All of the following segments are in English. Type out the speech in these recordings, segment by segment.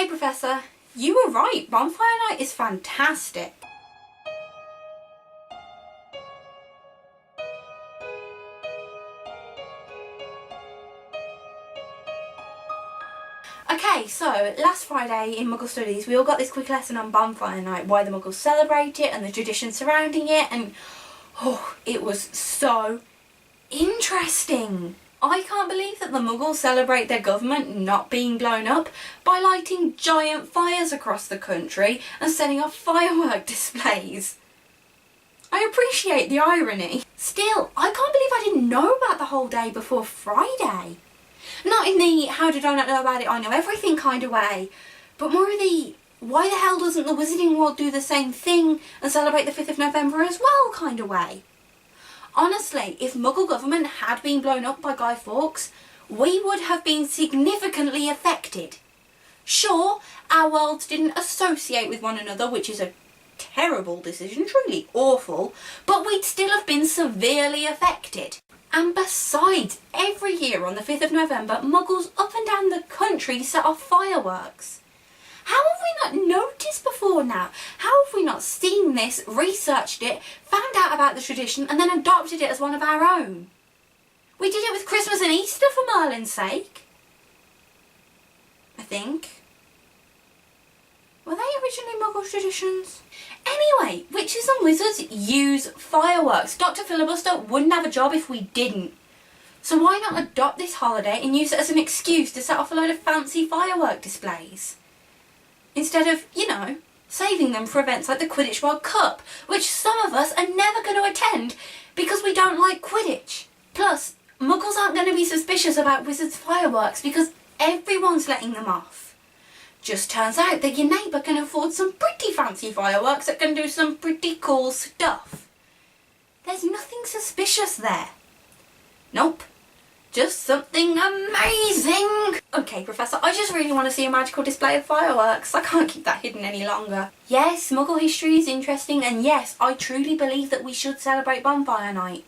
Hey Professor, you were right, Bonfire Night is fantastic. Okay, so last Friday in Muggle Studies we all got this quick lesson on Bonfire Night, why the Muggles celebrate it and the traditions surrounding it, and it was so interesting. I can't believe that the Muggles celebrate their government not being blown up by lighting giant fires across the country and setting off firework displays. I appreciate the irony. Still, I can't believe I didn't know about the whole day before Friday. Not in the how did I not know about it, I know everything kind of way, but more of the why the hell doesn't the Wizarding World do the same thing and celebrate the 5th of November as well kind of way. Honestly, if Muggle government had been blown up by Guy Fawkes, we would have been significantly affected. Sure, our worlds didn't associate with one another, which is a terrible decision, truly awful, but we'd still have been severely affected. And besides, every year on the 5th of November, Muggles up and down the country set off fireworks. How have we not noticed before now? How have we not seen this, researched it, found out about the tradition and then adopted it as one of our own? We did it with Christmas and Easter for Merlin's sake. I think. Were they originally Muggle traditions? Anyway, witches and wizards use fireworks. Dr. Filibuster wouldn't have a job if we didn't. So why not adopt this holiday and use it as an excuse to set off a load of fancy firework displays? Instead of, saving them for events like the Quidditch World Cup, which some of us are never going to attend because we don't like Quidditch. Plus, Muggles aren't going to be suspicious about wizards' fireworks because everyone's letting them off. Just turns out that your neighbour can afford some pretty fancy fireworks that can do some pretty cool stuff. There's nothing suspicious there. Nope. Just something amazing! Okay, Professor, I just really want to see a magical display of fireworks. I can't keep that hidden any longer. Yes, Muggle history is interesting, and yes, I truly believe that we should celebrate Bonfire Night.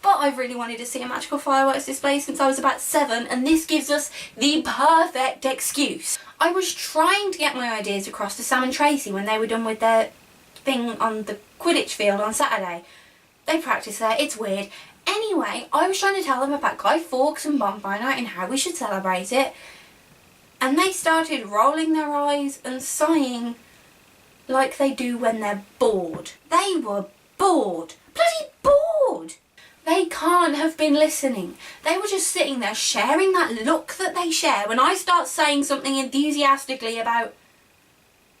But I've really wanted to see a magical fireworks display since I was about 7, and this gives us the perfect excuse. I was trying to get my ideas across to Sam and Tracy when they were done with their thing on the Quidditch field on Saturday. They practice there, it's weird. Anyway, I was trying to tell them about Guy Fawkes and Bonfire Night and how we should celebrate it, and they started rolling their eyes and sighing like they do when they're bored. They were bored. Bloody bored! They can't have been listening. They were just sitting there sharing that look that they share when I start saying something enthusiastically about,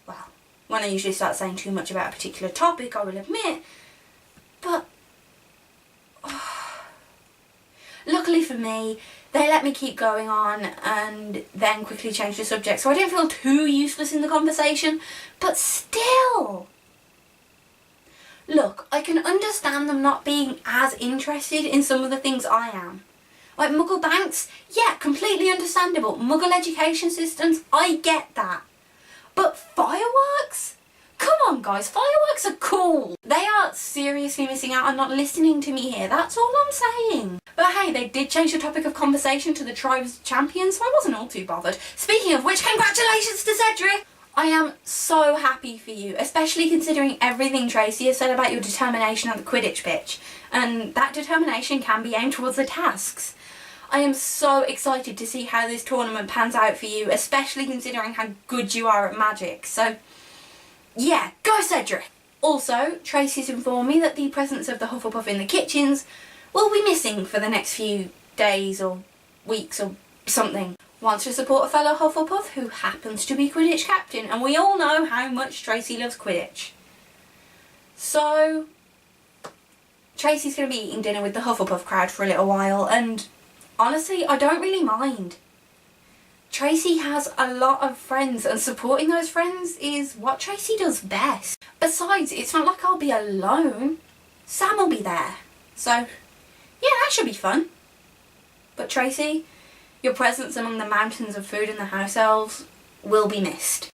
well, when I usually start saying too much about a particular topic, I will admit, but luckily for me, they let me keep going on and then quickly change the subject, so I didn't feel too useless in the conversation, but still. Look, I can understand them not being as interested in some of the things I am. Like Muggle banks, yeah, completely understandable. Muggle education systems, I get that. But fireworks? Come on guys, fireworks are cool. They are seriously missing out on not listening to me here, that's all I'm saying. But hey, they did change the topic of conversation to the Tribes Champions, so I wasn't all too bothered. Speaking of which, congratulations to Cedric! I am so happy for you, especially considering everything Tracy has said about your determination on the Quidditch pitch. And that determination can be aimed towards the tasks. I am so excited to see how this tournament pans out for you, especially considering how good you are at magic. So, yeah, go Cedric! Also, Tracy's informed me that the presence of the Hufflepuff in the kitchens will be missing for the next few days or weeks or something. Wants to support a fellow Hufflepuff who happens to be Quidditch captain, and we all know how much Tracy loves Quidditch. So, Tracy's going to be eating dinner with the Hufflepuff crowd for a little while, and honestly, I don't really mind. Tracy has a lot of friends, and supporting those friends is what Tracy does best. Besides, it's not like I'll be alone. Sam will be there. So, yeah, that should be fun. But Tracy, your presence among the mountains of food and the house elves will be missed.